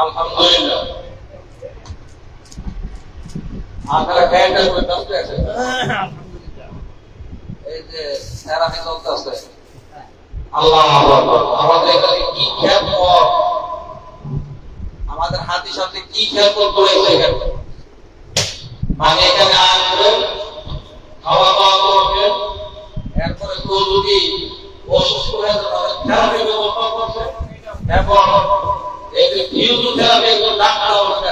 আলহামদুলিল্লাহ। আপনারা খেয়াল করতে আছে, এই যে সেরামি চলতেছে, আল্লাহ আমাদের এখানে কি খেয়াল, আমাদের হাতির সাথে কি খেয়াল করতে হয়েছে এখানে, মানে এখানে আসবেন, খাওয়া দাওয়া করবেন, এরপরে কেউ যদি অসুস্থ হয়ে যায় থেরাপি ব্যবস্থা করছে, এবং এই যে ফিজিওথেরাপি একজন ডাক্তার অবস্থা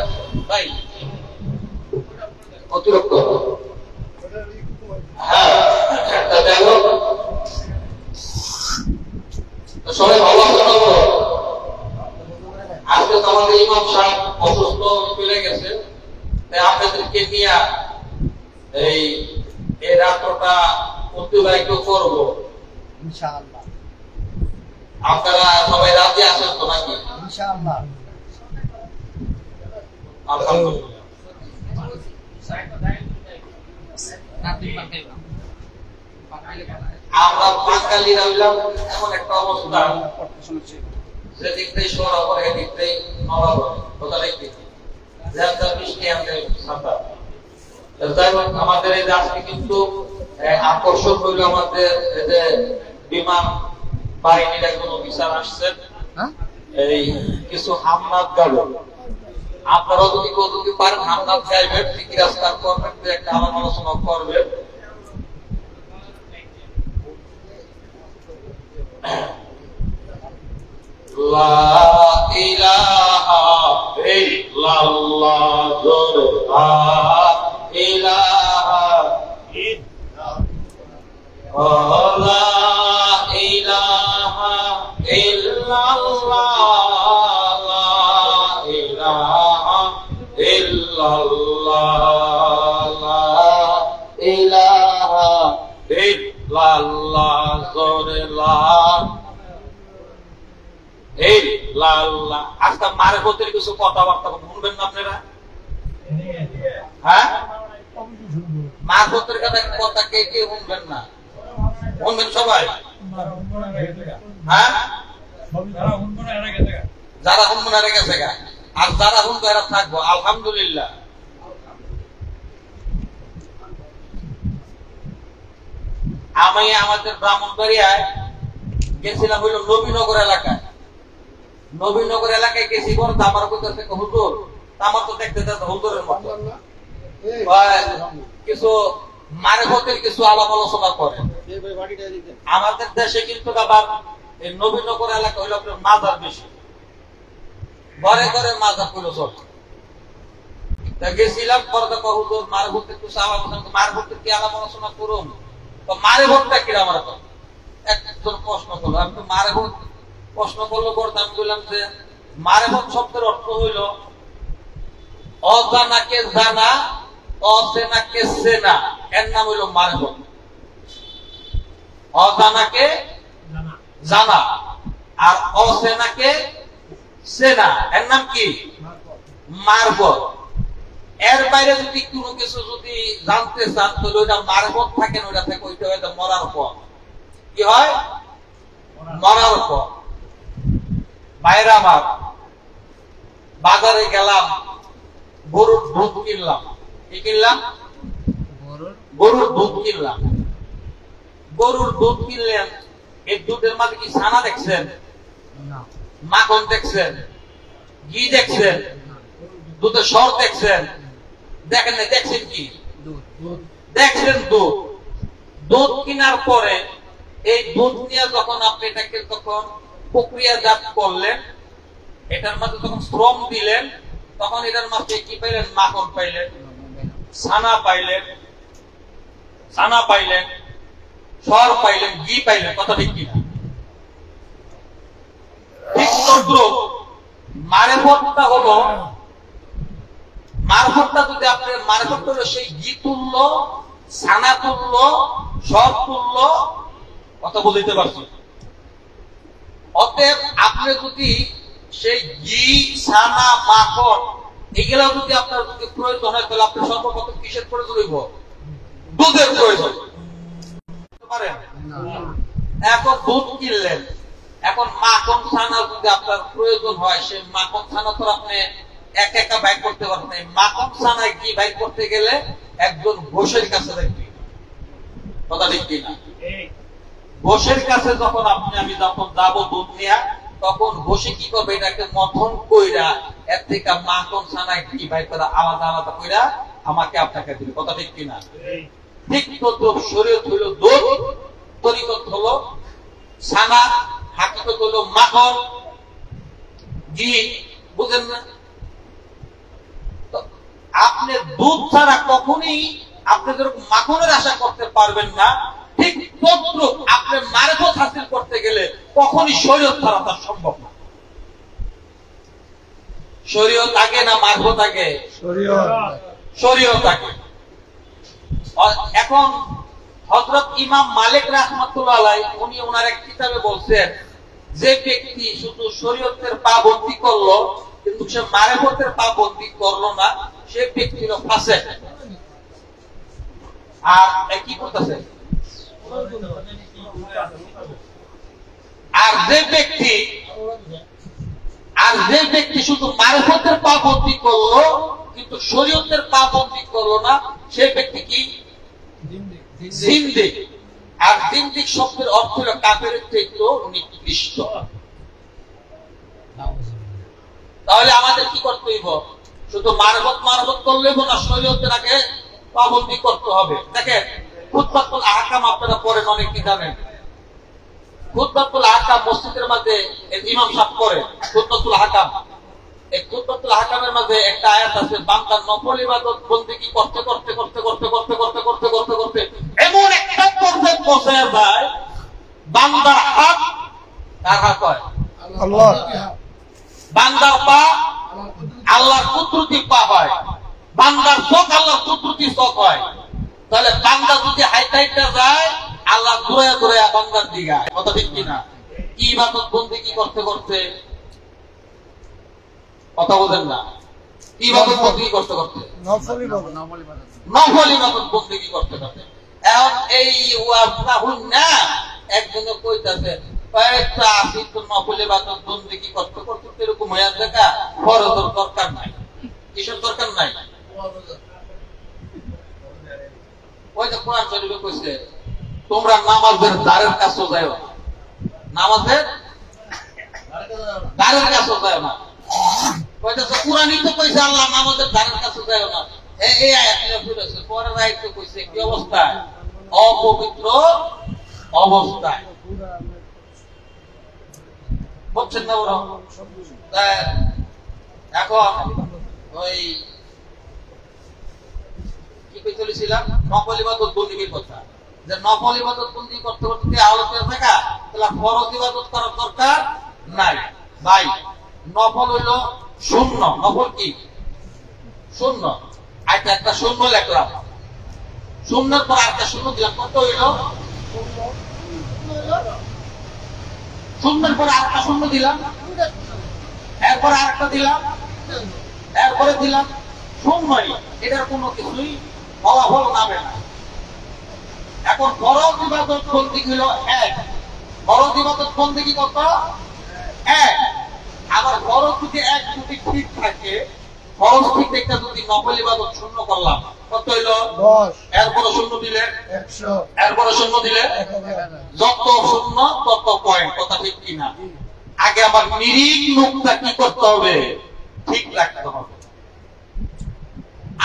ভাই অতিরিক্ত, হ্যাঁ একটা দেখো সবাই ভালো আছে। আজকে তো আমাদের ইমাম সাহেব অসুস্থ চলে গেছে, তাই আপনাদেরকে নিয়ে এই রাত্রটা অতিবাহিত করবো ইনশাআল্লাহ। আপনারা সবাই রাজি আছেন তো নাকি? ইনশাআল্লাহ। আলহামদুলিল্লাহ। আমরা বাঙালিরা হইলাম এমন একটা অবস্থা, যেদিক থেকে সরা করে এদিক থেকে নড়া করে, কথা দেখি আমাদের এই আজকে কিন্তু আকর্ষণ হইল আমাদের যে বিমান বাহিনীর একজন অফিসার আসছেন, এই কিছু হামনাথ গাড়ি, আপনারা যদি কতদিন পারেন হামনাথ গাইবেন, ফিকিরাজগার করবেন, একটা আলাপ আলোচনা করবেন। লা ইলাহা ইল্লাল্লাহ, লা ইলাহা ইল্লাল্লাহ, লা ইলাহা ইল্লাল্লাহ, লা ইলাহা ইল্লাল্লাহ, লা ইলাহা ইল্লাল্লাহ, জোরে লা ইল্লাল্লাহ। আজকে মারে বলতে কিছু কথাবার্তা শুনবেন না আপনারা? হ্যাঁ, মার বলতে কথা কে কে শুনবেন না? শুনবেন সবাই? হ্যাঁ, যারা শুনবেন এরা গেছে গা, আর যারা শুনবো এরা থাকবো। আলহামদুলিল্লাহ। আমি আমাদের ব্রাহ্মণবাড়িয়ায় গেছিলাম হইল নবীনগর এলাকায়। নবীনগর এলাকায় গেছি, বড় আমার করতেছে হুজুর, আমার তো দেখতে হুজুরের মতো কিছু মারে হতের কিছু আলাপ আলোচনা করে। আমাদের দেশে কিন্তু আবার এই নবীনগর এলাকা হইল আপনার মাজার বেশি, ঘরে ঘরে মাজার গুলো চলছে। গেছিলাম, পরে দেখো হুজুর মারে হতে কিছু আলাপ আলোচনা, মারে হতে কি আলাপ আলোচনা করুন, তো মারে ভোটটা কিরম? আমার একজন প্রশ্ন করলো, আমি তো মারে ভোট প্রশ্ন করলো, করতে আমি বললাম যে মারে ভোট শব্দের অর্থ হইল অজানাকে জানা, অচেনাকে চেনা, এর নাম হইল মারে ভোট। অজানাকে জানা আর অচেনাকে চেনা, এর নাম কি? মারবত। এর বাইরে যদি কোনো কিছু যদি জানতে চান, তাহলে ওইটা মারবত থাকে না, ওইটা থেকে ওইটা হয়তো মরার পর। কি হয়? মরার পর। বাইরে আমার বাজারে গেলাম, গরুর দুধ কিনলাম। কি কিনলাম? গরুর দুধ কিনলাম। গরুর দুধ কিনলেন, এই দুধের মাঝে কি ছানা দেখছেন? মাখন দেখছেন? ঘি দেখছেন? দুধের সর দেখছেন? দেখেন না, দেখছেন কি? দেখছেন দুধ। দুধ কেনার পরে এই দুধ নিয়ে যখন আপনি এটাকে তখন প্রক্রিয়াজাত করলেন, এটার মধ্যে যখন শ্রম দিলেন, তখন এটার মধ্যে কি পাইলেন? মাখন পাইলেন, ছানা পাইলেন, ছানা পাইলেন, সর পাইলেন, ঘি পাইলেন। কথা ঠিক কিনা? ঠিক তদ্রুপ মারেফতটা হলো, মারফতটা যদি আপনি মারফত হলো সেই ঘি তুল্য, ছানা তুল্য, সর তুল্য। কথা বলতে পারছি? অতএব আপনি যদি সেই ঘি, ছানা, মাখন এগুলা যদি আপনার যদি প্রয়োজন হয়, তাহলে আপনি সর্বপ্রথম কিসের প্রয়োজন হইব? দুধের প্রয়োজন। এখন দুধ কিনলেন, এখন মাখন ছানা যদি আপনার প্রয়োজন হয়, সে মাখন ছানা তো আপনি একা একা বাইর করতে পারবেন না। মাখন ছানায় কি বাইর করতে গেলে একজন ঘোষের কাছে দেখবে, কথা ঠিক কিনা? ঘোষের কাছে যখন আমি যখন যাবো দুধ নেয়া, তখন ঘোষে কি করবে, এটাকে মথন কইরা এর থেকে মাখন ছানায় কি বাইর করা আলাদা আলাদা কইরা আমাকে আপনাকে দিবে, কথা ঠিক কিনা? ঠিক তো শরীয়ত হইল দুধ, তরিকত হলো ছানা, হাকিকত হলো মাখন, ঘি, বুঝেন না? আপনি দুধ ছাড়া কখনই আপনি যেরকম মাখনের আশা করতে পারবেন না, ঠিক তদ্রূপ আপনি মারফত হাসিল করতে গেলে কখনই শরীয়ত ছাড়া তা সম্ভব না। শরীয়ত আগে না মারফত আগে? শরীয়ত আগে। এখন হযরত ইমাম মালিক রাহমাতুল্লাহ আলাইহি উনি ওনার এক কিতাবে বলছেন, যে ব্যক্তি শুধু শরীয়তের পাবন্দি করলো কিন্তু সে মারফতের পাবন্দি করলো না, সে ব্যক্তি হলো ফাসিক। আর কি করতেছে? আর যে ব্যক্তি শুধু মারফতের পাবন্দি করলো কিন্তু শরীয়তের পাবন্দি করলো না, সে ব্যক্তি কি? জিন্দিক। আর জিন্দিক শব্দের অর্থ হলো কাফেরের চাইতেও নিকৃষ্ট। তাহলে আমাদের কি করতে হইব? শুধু মারফত করলে না, শরীয়তের আগে পাবন্দি করতে হবে। দেখেন খুতবাতুল আহকাম আপনারা পড়েন, অনেক কি জানেন? খুতবাতুল আহকাম মসজিদের মধ্যে ইমাম সাহেব পড়ে খুতবাতুল আহকাম। এই খুতবাতুল আহকামের মধ্যে একটা আয়াত আছে, বান্দার নফল ইবাদত বন্দেগী করতে করতে করতে করতে করতে করতে করতে করতে করতে এমন একটা পর্যায়ে পৌঁছে যায়, বান্দার হাত কার হাত হয়? আল্লাহ। বান্দার পা আল্লাহর কুদরতি পা হয়, বান্দার চোখ আল্লাহর কুদরতি চোখ হয়। তাহলে বান্দা যদি হাইটা যায়, আল্লাহ দূরে দূরে বান্দার দিকে, কথা ঠিক কিনা? কি ইবাদত বন্দেগী করতে করতে, কথা বলেন না, ইবাদত বন্দেগী করতে করতে, নফল ইবাদত বন্দেগী করতে করতে। এখন এই না একজনে কইতাছে আসি তো নফল ইবাদত বন্দেগী করতে করতে এরকম হয়ে দেখা, ফরজের দরকার নাই। কিসের দরকার নাই? ওই যে কোরআন শরীফে কইছে, তোমরা নামাজের দ্বারের কাছে যাও না, নামাজের দ্বারের কাছে যাও না। কইতাছে কোরআনই তো কইছে আল্লাহ নামাজের দ্বারের কাছে যাও না। এই আয়াত নিয়ে পড়েছে, পরের আয়াত তো কইছে কি অবস্থায়? অপবিত্র অবস্থায়। বুঝছেন না? ওরা এখন ওই কি কই চলেছিলাম, নফল ইবাদত বন্দেগীর কথা, যে নফল ইবাদত বন্দেগী করতে করতে আলোচনা থাকা, তাহলে ফরজ ইবাদত করার দরকার নাই। ভাই নফল হইল শূন্য, নফল কি? শূন্য। আচ্ছা একটা শূন্য লিখলাম, শূন্যের পর আরেকটা শূন্য দিলাম, কত হইল? শূন্যের পর আরেকটা শূন্য দিলাম, এরপর আরেকটা দিলাম, এরপরে দিলাম শূন্যই। এটার কোনো কিছুই ফলাফল নামে না। এখন ফরজ ইবাদত বন্দেগী হলো এক, ফরজ ইবাদত বন্দেগী কত? এক। আবার ফরজ যদি এক যদি ঠিক থাকে, ফরজ ঠিক একটা যদি নফল ইবাদত শূন্য করলাম, কত হইল? 10। এরপরে শূন্য দিলে 100, এরপরে শূন্য দিলে যত শূন্য তত পয়েন্ট, কথা ঠিক কিনা? আগে আমার নিরিখ নুকতা কি করতে হবে? ঠিক রাখতে হবে।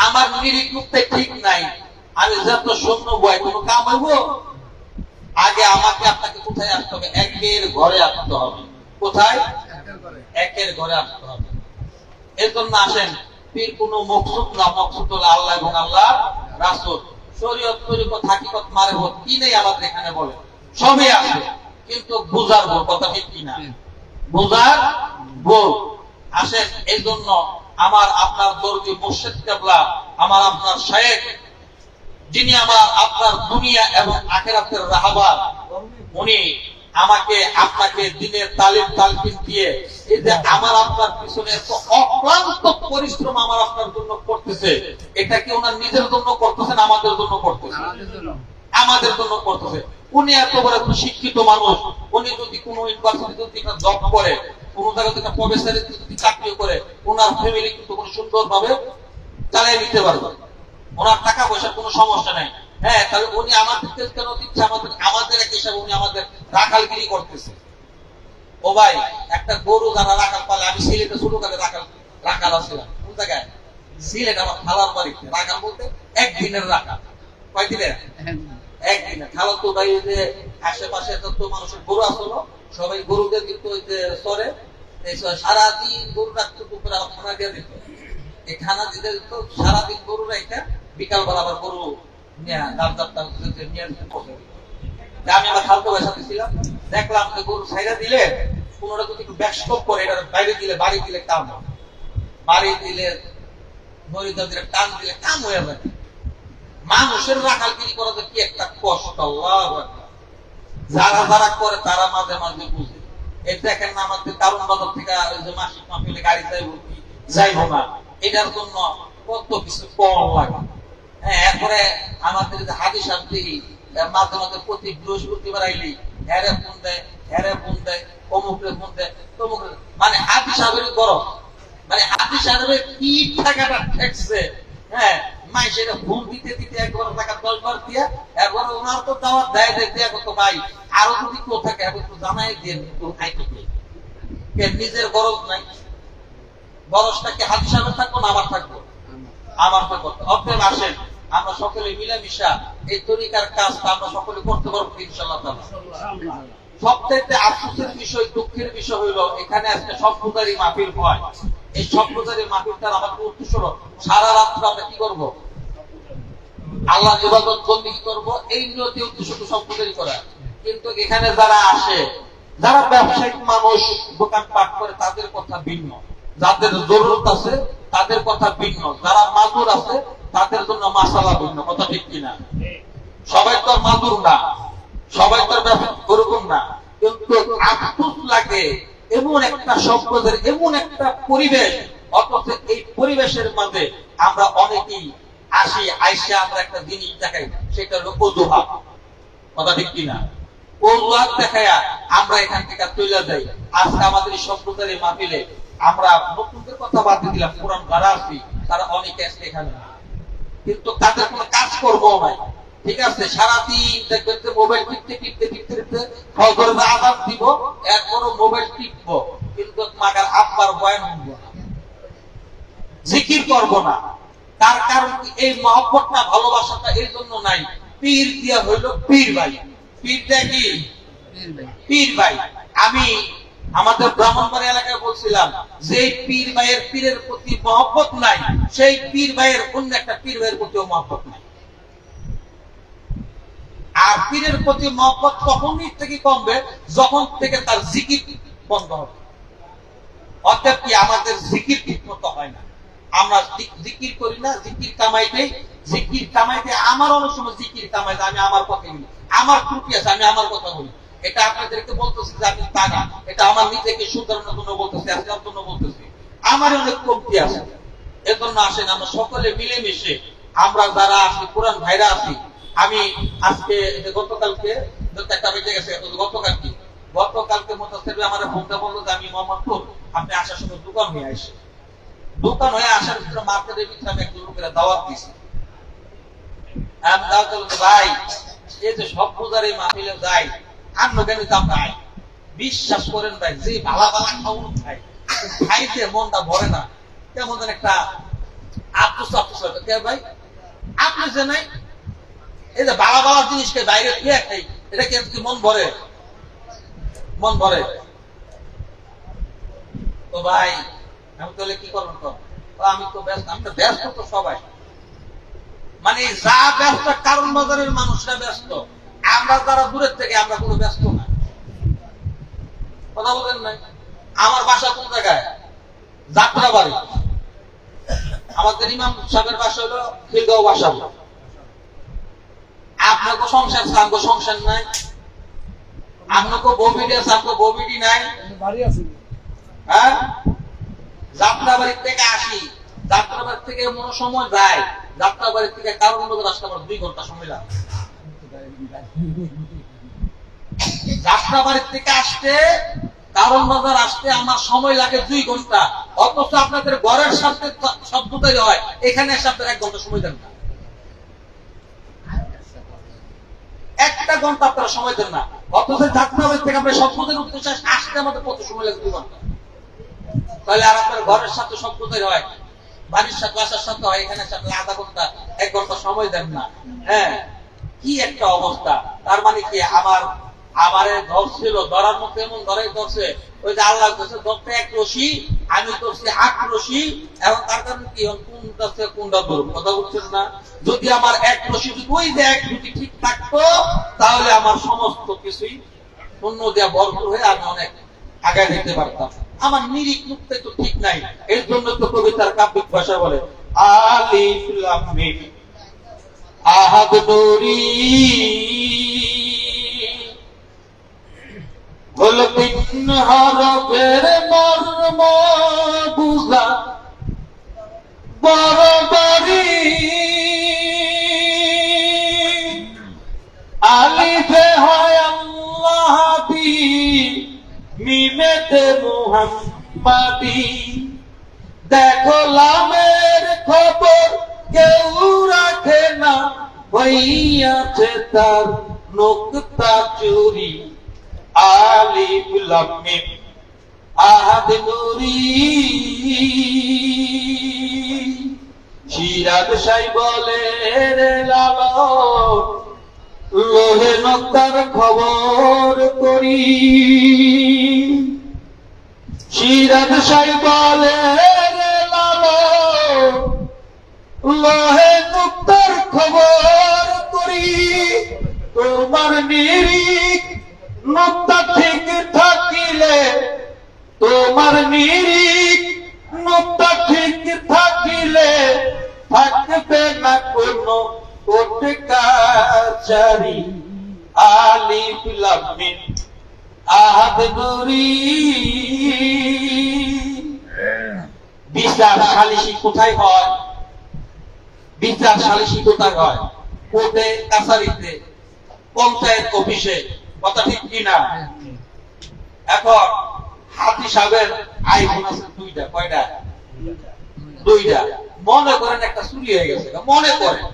আমার নিরিখ নুকতা ঠিক নাই, আমি যত শূন্য বয় কোনো কাম হইব? আগে আমাকে আপনাকে কোথায় আসতে হবে? একের ঘরে আসতে হবে। কোথায়? একের ঘরে আসতে হবে। এর জন্য আসেন, পীর কোন মকসুদ না, মকসুদ হলো আল্লাহ এবং আল্লাহ রাসূল। শরীয়ত তরিকত হাকিকত মারফত কি নেই আমাদের এখানে বলে, সবই আছে, কিন্তু বুঝার ভুল, কথা ঠিক কিনা? বুঝার ভুল। আসেন, এই জন্য আমার আপনার দরদি মুর্শিদ কেবলা, আমার আপনার শায়েখ, যিনি আমার আপনার দুনিয়া এবং আখিরাতের রাহবার, উনি আমাকে আপনাকে দিনের তালিম তালকিন দিয়ে এই যে আমার আপনার পিছনে অক্লান্ত পরিশ্রম আমার আপনার জন্য করতেছে, এটা কি ওনার নিজের জন্য করতেছেন? আমাদের জন্য করতেছে, আমাদের জন্য করতেছে। উনি এত বড় একটা শিক্ষিত মানুষ, উনি যদি কোনো ইউনিভার্সিটি যদি একটা জব করে, কোন জায়গায় একটা প্রফেসর যদি চাকরি করে, ওনার ফ্যামিলি কিন্তু কোনো সুন্দরভাবে চালিয়ে নিতে পারবে, ওনার টাকা পয়সার কোনো সমস্যা নাই। হ্যাঁ, তাহলে উনি আমাদেরকে কেন দিচ্ছে? আমাদের এক হিসাবে উনি আমাদের রাখালগিরি করতেছে। ও ভাই, একটা গরু যারা রাখাল পালে, আমি সিলেটে ছোটকালে রাখাল আসছিলাম। কোন জায়গায়? সিলেট, আমার খালার বাড়িতে। রাখাল বলতে একদিনের রাখাল। কয়দিনের? একদিনের। খালা তো ভাই যে আশেপাশে যত মানুষের গরু আসলো, সবাই গরুদের কিন্তু ওই যে চরে, সারাদিন গরু রাখতো, দুপুরে আবার খানা দিয়ে দিত। এই খানা দিতে দিত সারাদিন গরু রেখে, বিকাল বেলা আবার গরু নিয়ে আমি আমার খালতো ভাইয়ের সাথে ছিলাম, দেখলাম যে গরু ছাইরা দিলে কোনটা যদি একটু ব্যাকস্টপ করে, এটা বাইরে দিলে, বাড়ি দিলে কাম, বাড়ি দিলে মরিদা দিলে, টান দিলে কাম হয়ে যাবে। মানুষের রাখালগিরি করা কি একটা কষ্ট! আল্লাহু আকবার। যারা যারা করে তারা মাঝে মাঝে বুঝে। এই দেখেন না, আমাদের কারণ বাজার থেকে ওই যে মাসিক মাহফিলে গাড়ি যাইবো না, এটার জন্য কত কিছু কম লাগে। হ্যাঁ, এরপরে আমাদের যে হাদিস শান্তি মাঝে মাঝে প্রতি বৃহস্পতিবার আইলি হেরে ফোন দেয়, হেরে ফোন দেয়, অমুকরে ফোন দেয়, তমুকরে, মানে হাদিস সাহেবের গরম, মানে হাদিস সাহেবের কি টাকাটা ঠেকছে। হ্যাঁ, মাই সেটা ফোন দিতে দিতে একবার টাকা 10 বার দিয়া, এরপরে ওনার তো দাওয়াত দেয় দেয়া কত ভাই, আরো যদি কেউ থাকে এখন তো জানাই দিয়ে খাইতে নিজের গরজ নাই। গরজটা কি হাদিস সাহেবের থাকবো না আমার থাকবো? আমার থাকবো। অতএব আসেন আমরা সকলে মিলামিশা এই তরিকার কাজটা আমরা সকলে করতে পারবো ইনশাআল্লাহ তাআলা। সবথেকে আফসোসের বিষয়, দুঃখের বিষয় হইলো এখানে আজকে সম্প্রদায়ের মাহফিল হয়। এই সম্প্রদায়ের মাহফিলটার আমাদের উদ্দেশ্য হলো সারা রাত্র আমরা কি করবো? আল্লাহ ইবাদত বন্দেগী করব, এই নিয়তে উদ্দেশ্য সম্প্রদায় করা। কিন্তু এখানে যারা আসে, যারা ব্যবসায়িক মানুষ, দোকানপাট করে, তাদের কথা ভিন্ন, যাদের জরুরত আছে তাদের কথা ভিন্ন, যারা মাজুর আছে তাদের জন্য মাসালা ভিন্ন। কথা ঠিক কিনা? সবাই তো মাজুর না, সবাই তো ওরকম না। কিন্তু আফসোস লাগে এমন একটা সম্প্রদায়ের এমন একটা পরিবেশ, অথচ এই পরিবেশের মাঝে আমরা অনেকেই আসি, আইসা আমরা একটা জিনিস দেখাই, সেটা হলো অজুহাত। কথা ঠিক কিনা? অজুহাত দেখাইয়া আমরা এখান থেকে চলে যাই। আজকে আমাদের এই সম্প্রদায়ের মাহফিলে আমরা নতুনদের কথা বাদ দিয়ে দিলাম, পুরান যারা আছি তারা অনেকে আসছে এখানে, কিন্তু তাদের কোনো কাজ করবো নাই। ঠিক আছে, সারাদিন দেখবেন যে মোবাইল টিপতে টিপতে টিপতে টিপতে ফজরের আযান দিব, এরপরও মোবাইল টিপবো, কিন্তু মাগার আব্বার বয়ান শুনবো না, জিকির করবো না। তার কারণ কি? এই মহব্বতটা, ভালোবাসাটা এই জন্য নাই। পীর দিয়া হইল পীর ভাই। পীরটা কি? পীর ভাই। আমি আমাদের ব্রাহ্মণবাড়ি এলাকায় বলছিলাম যে পীর ভাইয়ের পীরের প্রতি মহব্বত নাই, সেই পীর ভাইয়ের অন্য একটা পীর ভাইয়ের প্রতিও মহব্বত নাই। আর পীরের প্রতি মহব্বত তখনই থেকে কমবে যখন থেকে তার জিকির বন্ধ হবে। অর্থাৎ কি, আমাদের জিকির ঠিক মতো হয় না, আমরা জিকির করি না, জিকির কামাইতে আমার অনেক সময় জিকির কামাইতে আমি আমার কথা বলি, আমার ত্রুটি আছে, আমি আমার কথা বলি। এটা আপনাদেরকে বলতেছি যে আমি তা না, এটা আমার নিজেকে শুধরানোর জন্য বলতেছি, আজকের জন্য বলতেছি, আমার অনেক কমতি আছে। এজন্য আসেন আমরা সকলে মিলেমিশে, আমরা যারা আছি, পুরান ভাইরা আছি। আমি আজকে গতকালকে একটা বেঁচে গেছে, গতকালকে মোতাসের আমার ফোনটা বললো যে আমি মোহাম্মদপুর, আপনি আসার সময় দোকান হয়ে আসে, দোকান হয়ে আসার ভিতরে মার্কেটের ভিতরে আমি একজন লোকেরা দাওয়াত দিছি। আমি দাওয়াত বলতে, ভাই এই যে সব পূজার এই মাহফিলে যাই, আমরা কেন আমরা আই, বিশ্বাস করেন ভাই, যে ভালা ভালা খাওয়ানো খাই, খাইতে মনটা ভরে না, কেমন যেন একটা আফসোস ভাই। আপনি যে নাই, এই যে ভালা ভালা জিনিসকে বাইরে খেয়ে খাই, এটা কি মন ভরে? মন ভরে? তো ভাই আমি তাহলে কি করবেন? আমি তো ব্যস্ত, আমি তো ব্যস্ত তো সবাই, মানে যা ব্যস্ত কারণ বাজারের মানুষরা ব্যস্ত, আমরা যারা দূরের থেকে আমরা কোনো ব্যস্ত না। কথা বলেন নাই? আমার বাসা কোন জায়গায়? যাত্রাবাড়ি। আমাদের ইমাম সাহেবের বাসা হলো খিলগাঁও বাসা। আপনাকে সংসার, সামগো সংসার নাই, আপনাকে ববিডি আছে, আমাকে ববিডি নাই। হ্যাঁ, যাত্রাবাড়ি থেকে আসি, যাত্রাবাড়ি থেকে মনে সময় যায়, যাত্রাবাড়ি থেকে কারণ রাস্তা 2 ঘন্টা সময় লাগে। যাত্রাবাড়ির থেকে আসতে কারণ বাজার আসতে আমার সময় লাগে 2 ঘন্টা, অথচ আপনাদের ঘরের সাথে শব্দটাই হয়, এখানে এসে আপনার 1 ঘন্টা সময় দেন না, 1 ঘন্টা আপনারা সময় দেন না, অথচ যাত্রাবাড়ি থেকে আমরা শব্দের উদ্দেশ্যে আসতে আমাদের কত সময় লাগে 2 ঘন্টা। তাহলে আর আপনার ঘরের সাথে শব্দটাই হয়, বাড়ির সাথে আসার সাথে হয়, এখানে সাথে 1/2 ঘন্টা 1 ঘন্টা সময় দেন না। হ্যাঁ, কি একটা অবস্থা। তার মানে কি আমারে ধরছিল, ধরার মতো এমন ধরে ধরছে, ওই যে আল্লাহ কাছে ধরতে 1 রশি, আমি ধরছি 8 রশি। এখন তার কারণে কি কোনটা থেকে কোনটা ধরব, কথা বলছেন না? যদি আমার 1 রশি যদি ওই যে 1 দুটি ঠিক থাকতো, তাহলে আমার সমস্ত কিছুই শূন্য দেওয়া ভরপুর হয়ে আমি অনেক আগায় যেতে পারতাম। আমার নিরিখ মুক্তে তো ঠিক নাই, এর জন্য তো কবিতার কাব্যিক ভাষা বলে আলিফ লাম মিম আহাদ নুরি হল 3 হরফের মর্ম বুঝা বরাবরি। আলিফে হয় আল্লাহ বি, মিমেতে মুহাম্মাদি। দেখো লামের খবর কেউ রাখে না, হইয়াছে তার নুকতা চুরি। আলিফ লাম মিম আহাদ নুরি। সিরাজ সাই বলে রে লালন, লোহে নক্তার খবর করি। সিরাজ সাই বলে রে লালন, লোহে নক্তার খবর করি। তোমার নিরিখ নক্তা ঠিক থাকিলে, তোমার নিরিখ নক্তা ঠিক থাকিলে, থাকবে না কোনো কোটকাচারি। আলিফ লাম মিম আহাদ নুরি। বিচার সালিসি কোথায় হয়? বিচার সালিসি কোথায় হয়? কোর্টে, কাছারিতে, পঞ্চায়েত অফিসে, কথা ঠিক কিনা? এখন হাতি সাহেবের আইফোন আছে 2টা, কয়টা? 2টা। মনে করেন একটা চুরি হয়ে গেছে, মনে করেন,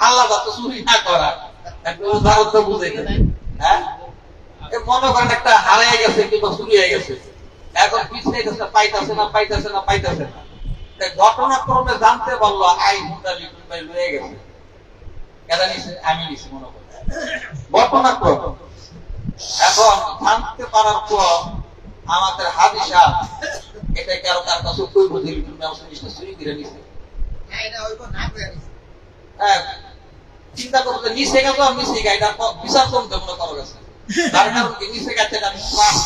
আল্লাহ তো চুরি না করা, একটা উদাহরণ তো বুঝে গেছে। হ্যাঁ, মনে করেন একটা হারিয়ে গেছে কিংবা চুরি হয়ে গেছে, এখন পিছিয়ে গেছে, পাইতেছে না পাইতেছে না পাইতেছে না। ঘটনাক্রমে জানতে পারলো আইফোনটা লিটন ভাই লয়ে গেছে। কেন নিছে? আমি নিছি মনে করেন, ঘটনাক্রম। এখন জানতে পারার পর আমাদের হাদি সাহেব এটা কারো কার কাছে কইব যে লিটন ভাই জিনিসটা চুরি করে নিছে। হ্যাঁ, চিন্তা করবো যে নিচে গেল, নিচে গাইটা বিচার করতে মনে করো গেছে, তার কারণ কি নিচে গেছে, আমি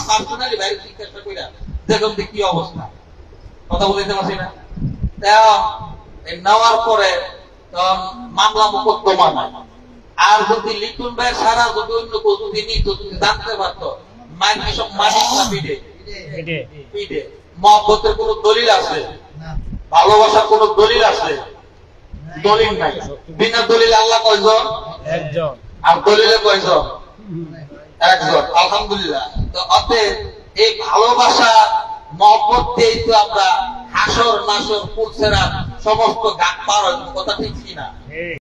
পার্সোনালি বাইরে জিজ্ঞাসা কইরা দেখুন কি অবস্থা, কথা বলতে পারছি না। নেওয়ার পরে মামলা মোকদ্দমা নাই। আর যদি লিটন ভাই সারা যদি অন্য কেউ যদি নিত, যদি জানতে পারতো, সব মালিক না পিঠে পিঠে মহব্বতের কোন দলিল আছে? ভালোবাসার কোন দলিল আছে? দলিল নাই। বিনা দলিল আল্লাহ কয়জন? একজন। আর দলিলে কয়জন? একজন। আলহামদুলিল্লাহ। তো অতএব এই ভালোবাসা মহব্বত দিয়েই তো আমরা হাসর নাসর পুলসেরা সমস্ত গাছ পার হয়, কথা ঠিক কিনা?